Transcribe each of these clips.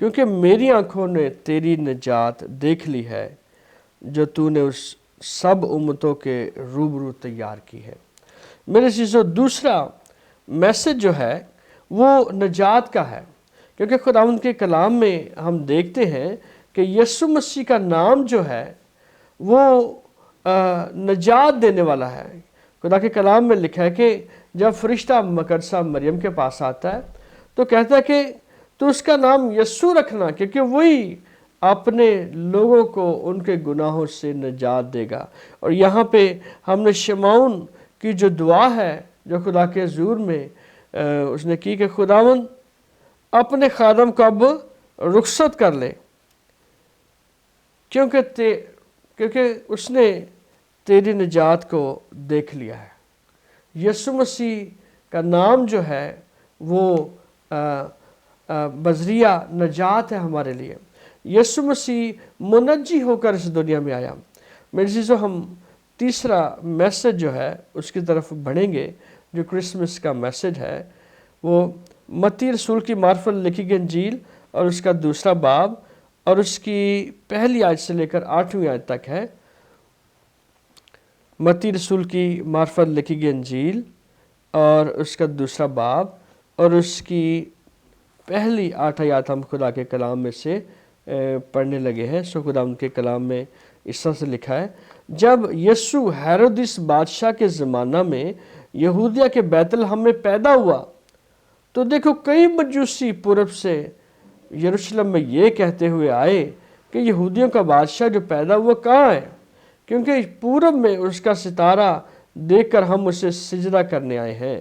کیونکہ میری آنکھوں نے تیری نجات دیکھ لی ہے جو تو نے اس سب امتوں کے روبرو تیار کی ہے۔ میرے عزیزو، دوسرا میسج جو ہے وہ نجات کا ہے، کیونکہ خداوند کے کلام میں ہم دیکھتے ہیں کہ یسوع مسیح کا نام جو ہے وہ نجات دینے والا ہے۔ خدا کے کلام میں لکھا ہے کہ جب فرشتہ مقدسہ مریم کے پاس آتا ہے تو کہتا ہے کہ تو اس کا نام یسوع رکھنا، کیونکہ وہی اپنے لوگوں کو ان کے گناہوں سے نجات دے گا۔ اور یہاں پہ ہم نے شمعون کی جو دعا ہے جو خدا کے حضور میں اس نے کی کہ خداوند اپنے خادم کو اب رخصت کر لے، کیونکہ اس نے تیری نجات کو دیکھ لیا ہے۔ یسوع مسیح کا نام جو ہے وہ بذریعہ نجات ہے ہمارے لیے۔ یسوع مسیح منجی ہو کر اس دنیا میں آیا۔ میرے عزیزو، ہم تیسرا میسج جو ہے اس کی طرف بڑھیں گے جو کرسمس کا میسج ہے، وہ متی رسول کی معرفت لکھی گئی انجیل اور اس کا دوسرا باب اور اس کی پہلی آیت سے لے کر 8ویں آیت تک ہے۔ متی رسول کی معرفت لکھی گئی انجیل اور اس کا دوسرا باب اور اس کی پہلی 8 آیات ہم خدا کے کلام میں سے پڑھنے لگے ہیں۔ سو خدا ان کے کلام میں اس طرح سے لکھا ہے، جب یسوع ہیرودس بادشاہ کے زمانہ میں یہودیہ کے بیت لحم میں پیدا ہوا تو دیکھو کئی مجوسی پورب سے یروشلم میں یہ کہتے ہوئے آئے کہ یہودیوں کا بادشاہ جو پیدا ہوا کہاں ہے، کیونکہ پورب میں اس کا ستارہ دیکھ کر ہم اسے سجدہ کرنے آئے ہیں۔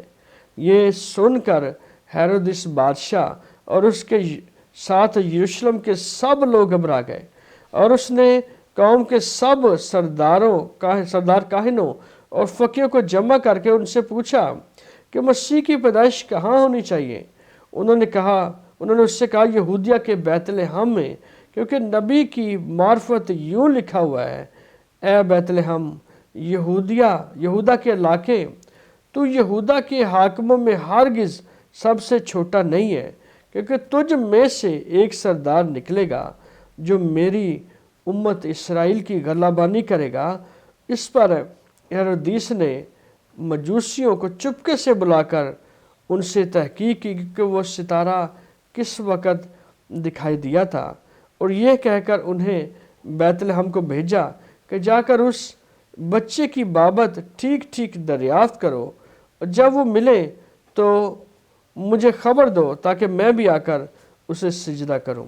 یہ سن کر ہیرودس بادشاہ اور اس کے ساتھ یروشلم کے سب لوگ گھبرا گئے، اور اس نے قوم کے سب سردار کاہنوں اور فقیوں کو جمع کر کے ان سے پوچھا کہ مسیح کی پیدائش کہاں ہونی چاہیے۔ انہوں نے اس سے کہا یہودیہ کے بیت لحم میں، کیونکہ نبی کی معرفت یوں لکھا ہوا ہے، اے بیت لحم یہودا کے علاقے، تو یہودا کے حاکموں میں ہرگز سب سے چھوٹا نہیں ہے، کیونکہ تجھ میں سے ایک سردار نکلے گا جو میری امت اسرائیل کی غلہ بانی کرے گا۔ اس پر ہیرودیس نے مجوسیوں کو چپکے سے بلا کر ان سے تحقیق کی کہ وہ ستارہ کس وقت دکھائی دیا تھا، اور یہ کہہ کر انہیں بیت لحم کو بھیجا کہ جا کر اس بچے کی بابت ٹھیک ٹھیک دریافت کرو، اور جب وہ ملے تو مجھے خبر دو تاکہ میں بھی آ کر اسے سجدہ کروں۔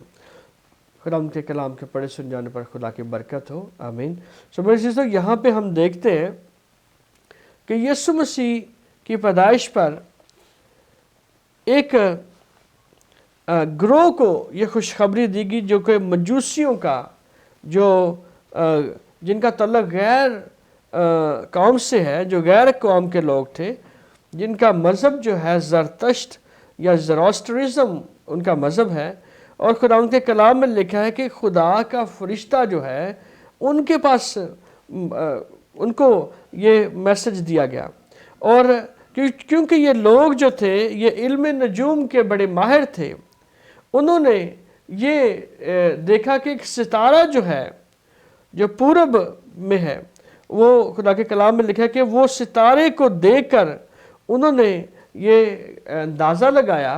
خدا ان کے کلام کے پڑھے سن جانے پر خدا کی برکت ہو، آمین۔ میرے عزیزو، یہاں پہ ہم دیکھتے ہیں کہ یسوع مسیح کی پیدائش پر ایک گروہ کو یہ خوشخبری دی گئی جو کہ مجوسیوں کا، جن کا تعلق غیر قوم سے ہے، جو غیر قوم کے لوگ تھے، جن کا مذہب جو ہے زرتشت یا زراسٹرزم ان کا مذہب ہے، اور خدا ان کے کلام میں لکھا ہے کہ خدا کا فرشتہ جو ہے ان کے پاس ان کو یہ میسج دیا گیا، اور کیونکہ یہ لوگ جو تھے یہ علم نجوم کے بڑے ماہر تھے، انہوں نے یہ دیکھا کہ ایک ستارہ جو ہے جو پورب میں ہے، وہ خدا کے کلام میں لکھا ہے کہ وہ ستارے کو دیکھ کر انہوں نے یہ اندازہ لگایا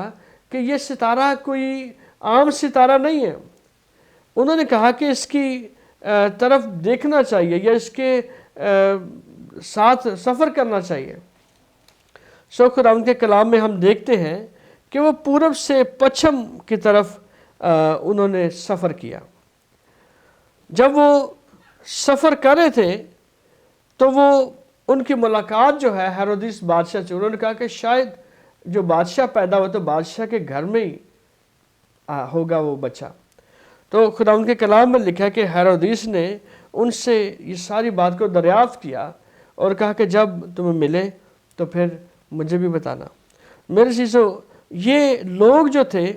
کہ یہ ستارہ کوئی عام ستارہ نہیں ہے۔ انہوں نے کہا کہ اس کی طرف دیکھنا چاہیے یا اس کے ساتھ سفر کرنا چاہیے۔ خدا ان کے کلام میں ہم دیکھتے ہیں کہ وہ پورب سے پچھم کی طرف انہوں نے سفر کیا۔ جب وہ سفر کر رہے تھے تو وہ ان کی ملاقات جو ہے ہیرودیس بادشاہ سے، انہوں نے کہا کہ شاید جو بادشاہ پیدا ہوا تو بادشاہ کے گھر میں ہی ہوگا وہ بچہ۔ تو خدا ان کے کلام میں لکھا ہے کہ ہیرودیس نے ان سے یہ ساری بات کو دریافت کیا اور کہا کہ جب تمہیں ملے تو پھر مجھے بھی بتانا۔ میرے عزیزو، یہ لوگ جو تھے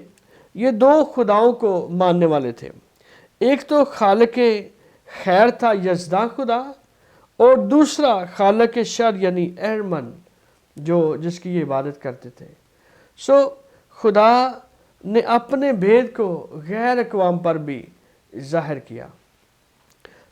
یہ دو خداؤں کو ماننے والے تھے، ایک تو خالق خیر تھا یزداں خدا، اور دوسرا خالق شر یعنی اہرمن جس کی یہ عبادت کرتے تھے۔ خدا نے اپنے بھید کو غیر اقوام پر بھی ظاہر کیا۔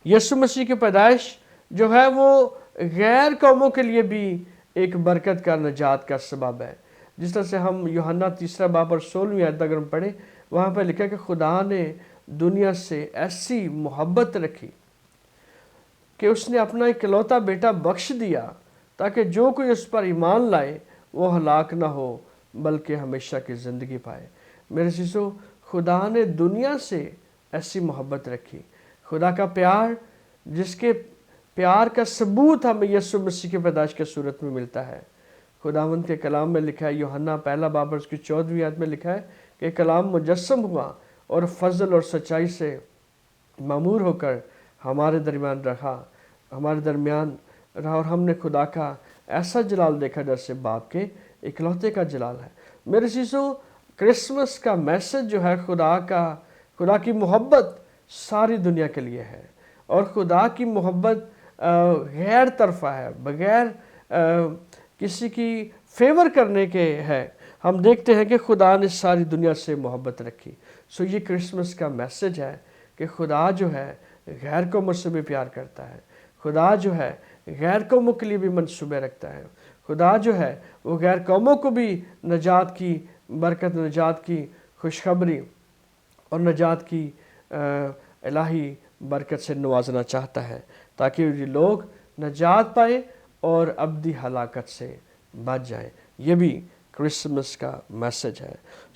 یسوع مسیح کی پیدائش جو ہے وہ غیر قوموں کے لیے بھی ایک برکت کا، نجات کا سبب ہے۔ جس طرح سے ہم یوحنا 3 اور 16 آیت اگر ہم پڑھیں، وہاں پہ لکھا کہ خدا نے دنیا سے ایسی محبت رکھی کہ اس نے اپنا اکلوتا بیٹا بخش دیا تاکہ جو کوئی اس پر ایمان لائے وہ ہلاک نہ ہو بلکہ ہمیشہ کی زندگی پائے۔ میرے عزیزو، خدا نے دنیا سے ایسی محبت رکھی۔ خدا کا پیار، جس کے پیار کا ثبوت ہمیں یسوع مسیح کی پیدائش کے صورت میں ملتا ہے۔ خداوند کے کلام میں لکھا ہے، یوحنا 1 اس کی 14 آیت میں لکھا ہے کہ کلام مجسم ہوا اور فضل اور سچائی سے معمور ہو کر ہمارے درمیان رہا اور ہم نے خدا کا ایسا جلال دیکھا جیسے باپ کے اکلوتے کا جلال ہے۔ میرے عزیزو، کرسمس کا میسج جو ہے خدا کی محبت ساری دنیا کے لیے ہے، اور خدا کی محبت غیر طرفہ ہے، بغیر کسی کی فیور کرنے کے ہے۔ ہم دیکھتے ہیں کہ خدا نے ساری دنیا سے محبت رکھی۔ یہ کرسمس کا میسج ہے کہ خدا جو ہے غیر قوموں سے بھی پیار کرتا ہے۔ خدا جو ہے غیر قوموں کے لیے بھی منصوبے رکھتا ہے۔ خدا جو ہے وہ غیر قوموں کو بھی نجات کی برکت، نجات کی خوشخبری اور نجات کی الہی برکت سے نوازنا چاہتا ہے، تاکہ یہ لوگ نجات پائیں اور ابدی ہلاکت سے بچ جائیں۔ یہ بھی کرسمس کا میسج ہے۔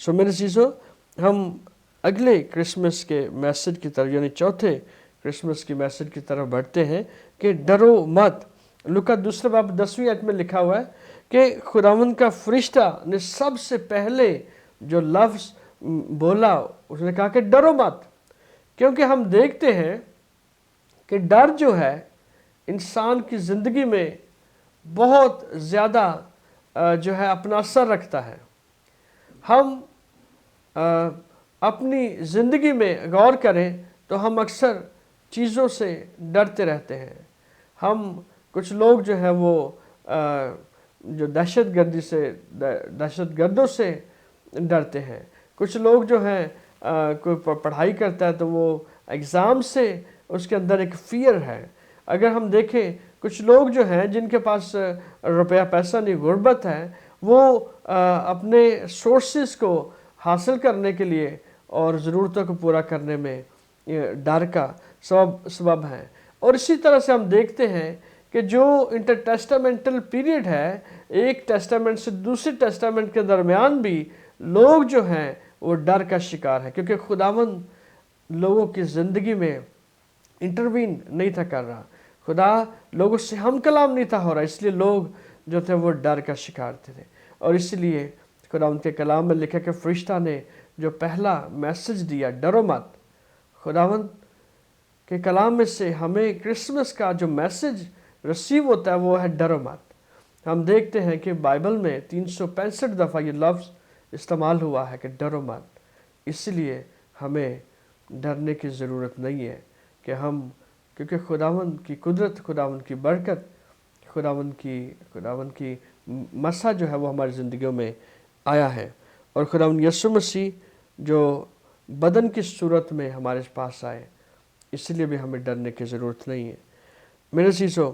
میرے عزیزو، ہم اگلے کرسمس کے میسج کی طرف، یعنی چوتھے کرسمس کی میسج کی طرف بڑھتے ہیں کہ ڈرو مت۔ لوکا 2 10 آیت میں لکھا ہوا ہے کہ خداوند کا فرشتہ نے سب سے پہلے جو لفظ بولا، اس نے کہا کہ ڈرو مت، کیونکہ ہم دیکھتے ہیں کہ ڈر جو ہے انسان کی زندگی میں بہت زیادہ جو ہے اپنا اثر رکھتا ہے۔ ہم اپنی زندگی میں غور کریں تو ہم اکثر چیزوں سے ڈرتے رہتے ہیں۔ ہم کچھ لوگ جو ہے وہ جو دہشت گردوں سے ڈرتے ہیں۔ کچھ لوگ جو ہیں کوئی پڑھائی کرتا ہے تو وہ ایگزام سے اس کے اندر ایک فیئر ہے۔ اگر ہم دیکھیں کچھ لوگ جو ہیں جن کے پاس روپیہ پیسہ نہیں، غربت ہے، وہ اپنے سورسز کو حاصل کرنے کے لیے اور ضرورتوں کو پورا کرنے میں ڈر کا سبب ہے۔ اور اسی طرح سے ہم دیکھتے ہیں کہ جو انٹر ٹیسٹامنٹل پیریڈ ہے، ایک ٹیسٹامنٹ سے دوسری ٹیسٹامنٹ کے درمیان بھی لوگ جو ہیں وہ ڈر کا شکار ہیں، کیونکہ خداوند لوگوں کی زندگی میں انٹروین نہیں تھا کر رہا، خدا لوگوں سے ہم کلام نہیں تھا ہو رہا، اس لیے لوگ جو تھے وہ ڈر کا شکار تھے۔ اور اس لیے خداوند کے کلام میں لکھا کہ فرشتہ نے جو پہلا میسج دیا، ڈرو مت، خداوند کے کلام میں سے ہمیں کرسمس کا جو میسج رسیو ہوتا ہے وہ ہے ڈرو مت۔ ہم دیکھتے ہیں کہ بائبل میں 365 دفعہ یہ لفظ استعمال ہوا ہے کہ ڈرو مت۔ اس لیے ہمیں ڈرنے کی ضرورت نہیں ہے کہ کیونکہ خداوند کی قدرت، خداوند کی برکت، خداوند کی مسا جو ہے وہ ہماری زندگیوں میں آیا ہے، اور خداوند یسوع مسیح جو بدن کی صورت میں ہمارے پاس آئے، اس لیے بھی ہمیں ڈرنے کی ضرورت نہیں ہے۔ میرے عزیزو،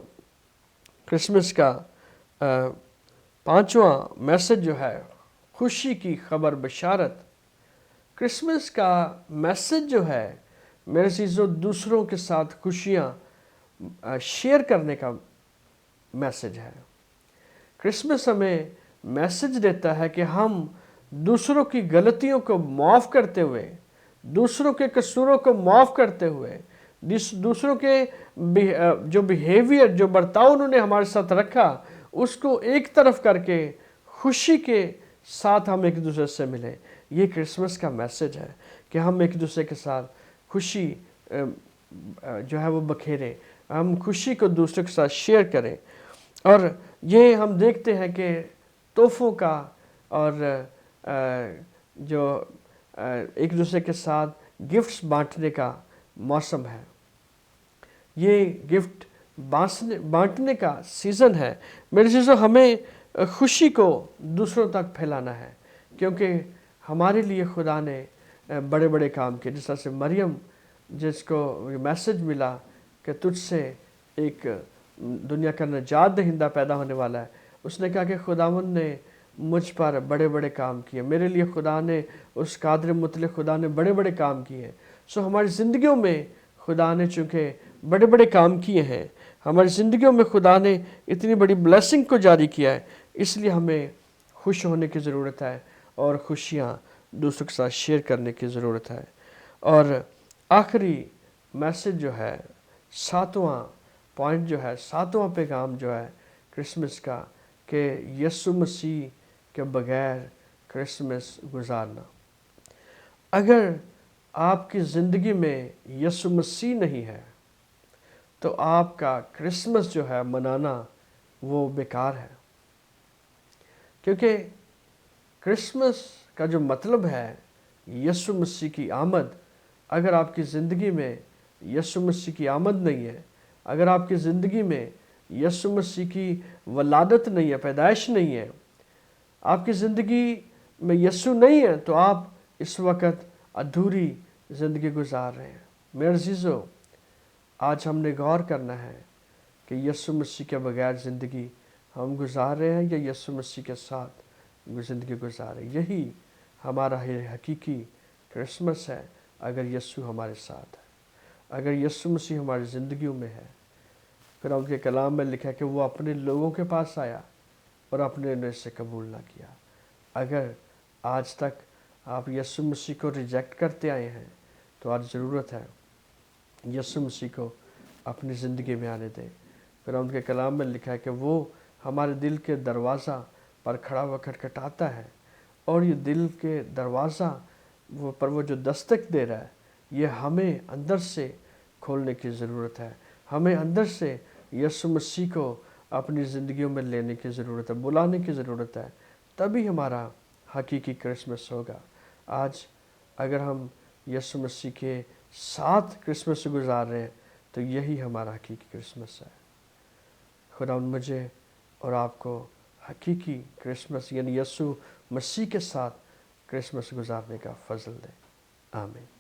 کرسمس کا 5واں میسج جو ہے خوشی کی خبر، بشارت۔ کرسمس کا میسج جو ہے میرے عزیزو دوسروں کے ساتھ خوشیاں شیئر کرنے کا میسج ہے۔ کرسمس ہمیں میسج دیتا ہے کہ ہم دوسروں کی غلطیوں کو معاف کرتے ہوئے، دوسروں کے قصوروں کو معاف کرتے ہوئے، دوسروں کے جو بیہیویئر، جو برتاؤ انہوں نے ہمارے ساتھ رکھا، اس کو ایک طرف کر کے خوشی کے ساتھ ہم ایک دوسرے سے ملیں۔ یہ کرسمس کا میسج ہے کہ ہم ایک دوسرے کے ساتھ خوشی جو ہے وہ بکھیریں، ہم خوشی کو دوسروں کے ساتھ شیئر کریں۔ اور یہ ہم دیکھتے ہیں کہ تحفوں کا اور جو ایک دوسرے کے ساتھ گفٹس بانٹنے کا موسم ہے، یہ گفٹ بانٹنے کا سیزن ہے۔ میرے عزیزو، ہمیں خوشی کو دوسروں تک پھیلانا ہے، کیونکہ ہمارے لیے خدا نے بڑے بڑے کام کیے، جس طرح سے مریم جس کو میسج ملا کہ تجھ سے ایک دنیا کا نجات دہندہ پیدا ہونے والا ہے، اس نے کہا کہ خداوند نے مجھ پر بڑے بڑے کام کیے، میرے لیے خدا نے، اس قادر مطلق خدا نے بڑے بڑے کام کیے ہیں۔ سو ہماری زندگیوں میں خدا نے چونکہ بڑے بڑے کام کیے ہیں، ہماری زندگیوں میں خدا نے اتنی بڑی بلیسنگ کو جاری کیا ہے، اس لیے ہمیں خوش ہونے کی ضرورت ہے اور خوشیاں دوسروں کے ساتھ شیئر کرنے کی ضرورت ہے۔ اور آخری میسج جو ہے، ساتواں پوائنٹ جو ہے، ساتواں پیغام جو ہے کرسمس کا، کہ یسوع مسیح کے بغیر کرسمس گزارنا۔ اگر آپ کی زندگی میں یسوع مسیح نہیں ہے تو آپ کا کرسمس جو ہے منانا وہ بیکار ہے، کیونکہ کرسمس کا جو مطلب ہے یسوع مسیح کی آمد، اگر آپ کی زندگی میں یسوع مسیح کی آمد نہیں ہے، اگر آپ کی زندگی میں یسوع مسیح کی ولادت نہیں ہے، پیدائش نہیں ہے، آپ کی زندگی میں یسوع نہیں ہے، تو آپ اس وقت ادھوری زندگی گزار رہے ہیں۔ میرے عزیزو، آج ہم نے غور کرنا ہے کہ یسوع مسیح کے بغیر زندگی ہم گزار رہے ہیں یا یسوع مسیح کے ساتھ زندگی گزار رہے ہیں۔ یہی ہمارا حقیقی کرسمس ہے، اگر یسوع ہمارے ساتھ ہے، اگر یسوع مسیح ہماری زندگیوں میں ہے۔ پھر ان کے کلام میں لکھا ہے کہ وہ اپنے لوگوں کے پاس آیا اور اپنے نے اسے قبول نہ کیا۔ اگر آج تک آپ یسوع مسیح کو ریجیکٹ کرتے آئے ہیں تو آج ضرورت ہے یسوع مسیح کو اپنی زندگی میں آنے دیں۔ پھر ان کے کلام میں لکھا ہے کہ وہ ہمارے دل کے دروازہ پر کھڑا ہوا کھٹکھٹاتا ہے، اور یہ دل کے دروازہ پر وہ جو دستک دے رہا ہے، یہ ہمیں اندر سے کھولنے کی ضرورت ہے، ہمیں اندر سے یسوع مسیح کو اپنی زندگیوں میں لینے کی ضرورت ہے، بلانے کی ضرورت ہے، تبھی ہمارا حقیقی کرسمس ہوگا۔ آج اگر ہم یسوع مسیح کے ساتھ کرسمس گزار رہے ہیں تو یہی ہمارا حقیقی کرسمس ہے۔ خدا مجھے اور آپ کو حقیقی کرسمس یعنی یسوع مسیح کے ساتھ کرسمس گزارنے کا فضل دے۔ آمین۔